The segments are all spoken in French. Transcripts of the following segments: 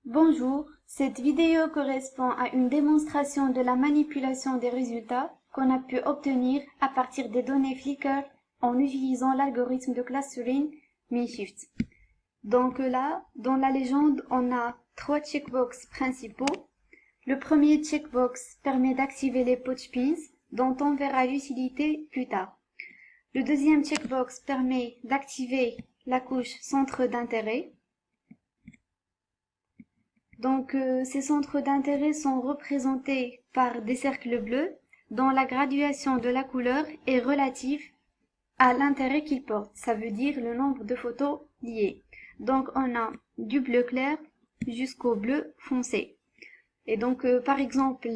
Bonjour, cette vidéo correspond à une démonstration de la manipulation des résultats qu'on a pu obtenir à partir des données Flickr en utilisant l'algorithme de clustering MinShift. Donc là, dans la légende, on a trois checkbox principaux. Le premier checkbox permet d'activer les pouch pins, dont on verra l'utilité plus tard. Le deuxième checkbox permet d'activer la couche centre d'intérêt. Donc, ces centres d'intérêt sont représentés par des cercles bleus dont la graduation de la couleur est relative à l'intérêt qu'ils portent. Ça veut dire le nombre de photos liées. Donc, on a du bleu clair jusqu'au bleu foncé. Et donc, par exemple,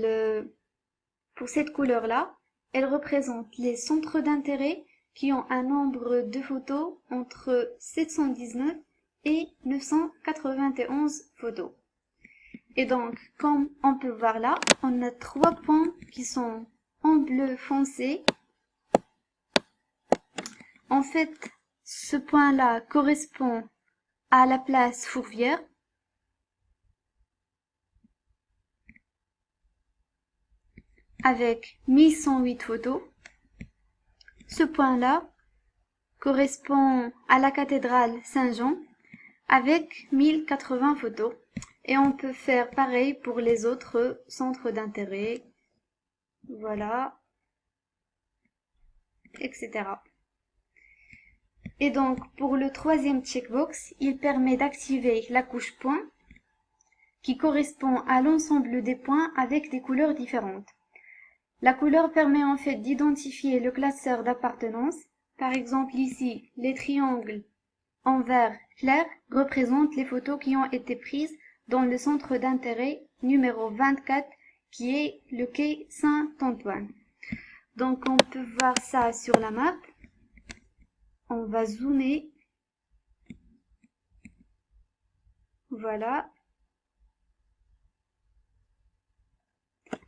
pour cette couleur-là, elle représente les centres d'intérêt qui ont un nombre de photos entre 719 et 991 photos. Et donc, comme on peut voir là, on a trois points qui sont en bleu foncé. En fait, ce point-là correspond à la place Fourvière. Avec 1108 photos. Ce point-là correspond à la cathédrale Saint-Jean avec 1080 photos. Et on peut faire pareil pour les autres centres d'intérêt. Voilà. Etc. Et donc, pour le troisième checkbox, il permet d'activer la couche point qui correspond à l'ensemble des points avec des couleurs différentes. La couleur permet en fait d'identifier le classeur d'appartenance. Par exemple ici, les triangles en vert clair représentent les photos qui ont été prises dans le centre d'intérêt numéro 24 qui est le quai Saint-Antoine. Donc on peut voir ça sur la map. On va zoomer. Voilà.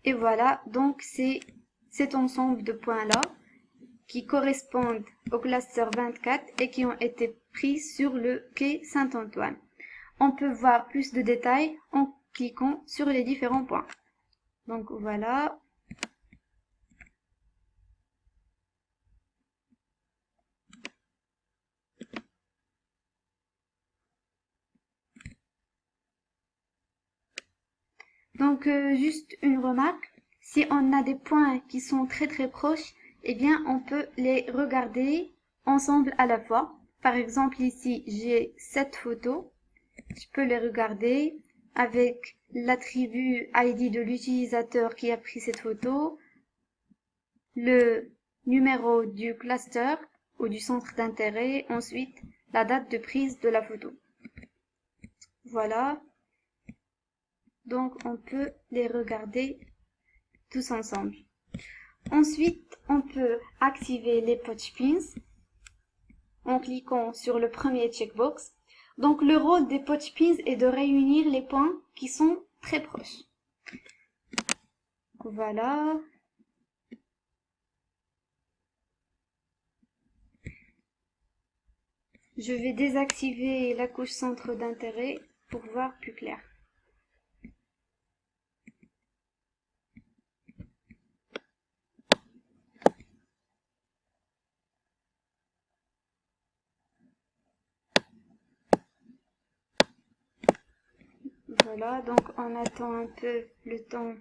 Et voilà, donc c'est cet ensemble de points-là qui correspondent au cluster 24 et qui ont été pris sur le quai Saint-Antoine. On peut voir plus de détails en cliquant sur les différents points. Donc voilà. Donc juste une remarque, si on a des points qui sont très proches, eh bien on peut les regarder ensemble à la fois. Par exemple ici j'ai 7 photos, je peux les regarder avec l'attribut ID de l'utilisateur qui a pris cette photo, le numéro du cluster ou du centre d'intérêt, ensuite la date de prise de la photo. Voilà. Donc on peut les regarder tous ensemble. Ensuite, on peut activer les pouch pins en cliquant sur le premier checkbox. Donc le rôle des pouch pins est de réunir les points qui sont très proches. Voilà. Je vais désactiver la couche centre d'intérêt pour voir plus clair. Voilà, donc on attend un peu le temps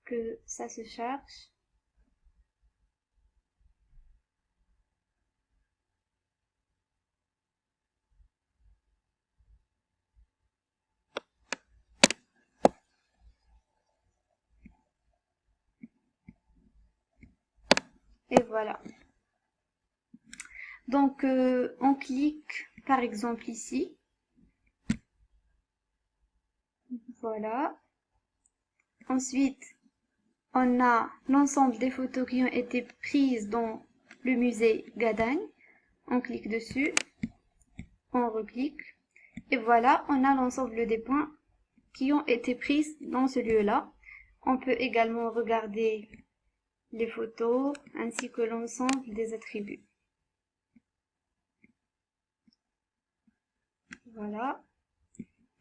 que ça se charge. Et voilà. Donc on clique par exemple ici. Voilà. Ensuite, on a l'ensemble des photos qui ont été prises dans le musée Gadagne. On clique dessus. On reclique. Et voilà, on a l'ensemble des points qui ont été prises dans ce lieu-là. On peut également regarder les photos ainsi que l'ensemble des attributs. Voilà.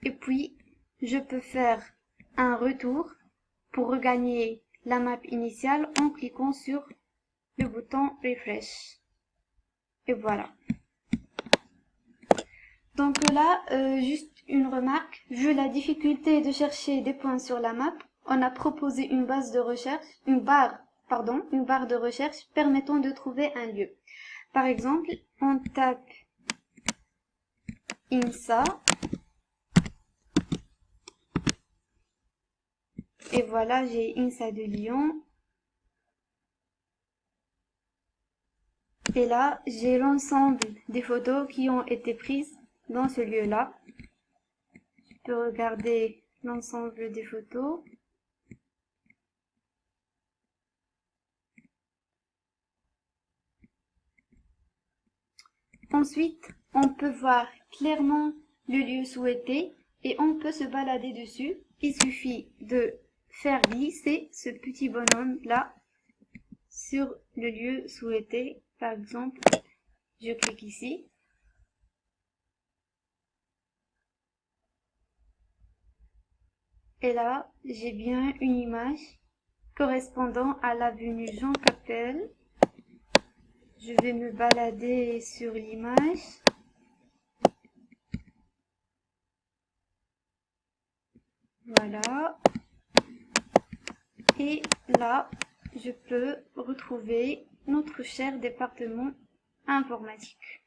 Et puis, je peux faire un retour pour regagner la map initiale en cliquant sur le bouton Refresh. Et voilà. Donc là, juste une remarque. Vu la difficulté de chercher des points sur la map, on a proposé une base de recherche, une barre de recherche permettant de trouver un lieu. Par exemple, on tape INSA. Et voilà, j'ai INSA de Lyon. Et là, j'ai l'ensemble des photos qui ont été prises dans ce lieu-là. Je peux regarder l'ensemble des photos. Ensuite, on peut voir clairement le lieu souhaité et on peut se balader dessus. Il suffit de faire glisser ce petit bonhomme-là sur le lieu souhaité. Par exemple, je clique ici. Et là, j'ai bien une image correspondant à l'avenue Jean Capelle. Je vais me balader sur l'image. Voilà. Et là, je peux retrouver notre cher département informatique.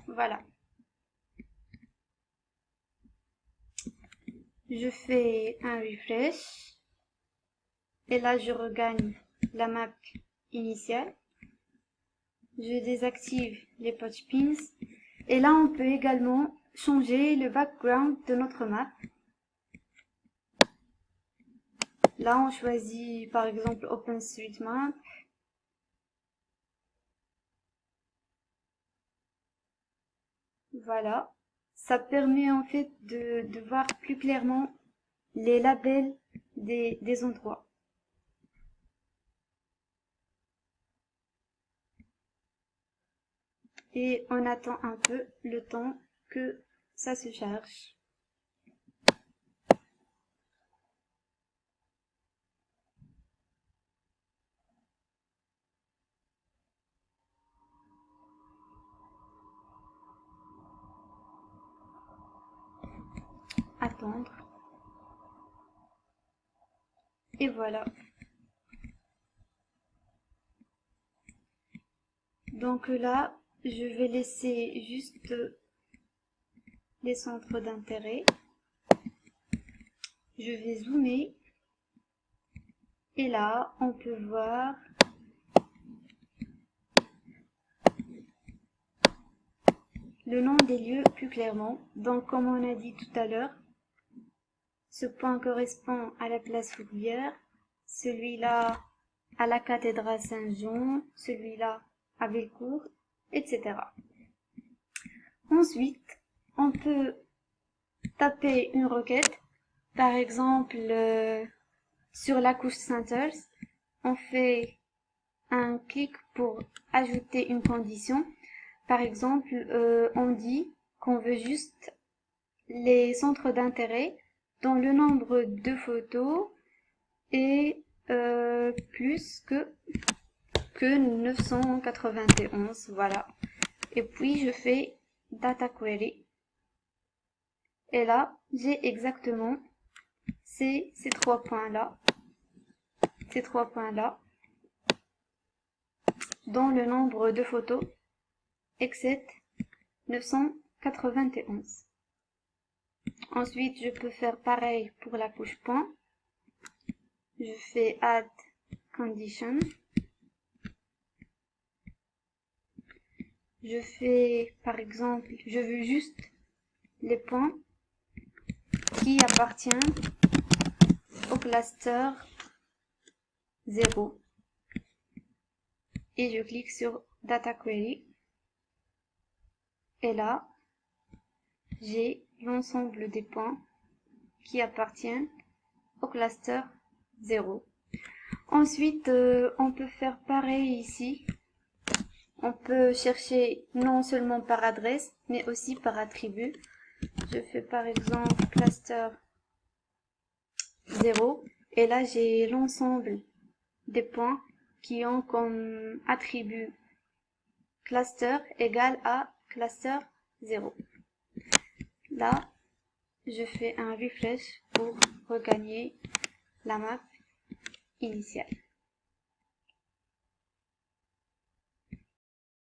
Voilà. Je fais un refresh. Et là, je regagne la map initiale. Je désactive les patch pins. Et là, on peut également changer le background de notre map. Là, on choisit par exemple OpenStreetMap. Voilà. Ça permet en fait de voir plus clairement les labels des endroits. Et on attend un peu le temps que ça se charge. Attendre. Et voilà. Donc là, je vais laisser juste les centres d'intérêt. Je vais zoomer. Et là, on peut voir le nom des lieux plus clairement. Donc, comme on a dit tout à l'heure, ce point correspond à la place Fourvière, celui-là à la cathédrale Saint-Jean, celui-là à Bellecour, etc. Ensuite, on peut taper une requête, par exemple sur la couche Centers, on fait un clic pour ajouter une condition. Par exemple, on dit qu'on veut juste les centres d'intérêt dont le nombre de photos est plus que 991, voilà. Et puis je fais data query. Et là, j'ai exactement ces trois points-là. Ces trois points-là. Dont le nombre de photos excède 991. Ensuite, je peux faire pareil pour la couche point. Je fais add condition. Je fais, par exemple, je veux juste les points qui appartiennent au cluster 0. Et je clique sur Data Query. Et là, j'ai l'ensemble des points qui appartiennent au cluster 0. Ensuite, on peut faire pareil ici. On peut chercher non seulement par adresse, mais aussi par attribut. Je fais par exemple cluster 0 et là j'ai l'ensemble des points qui ont comme attribut cluster égale à cluster 0. Là, je fais un refresh pour regagner la map initiale.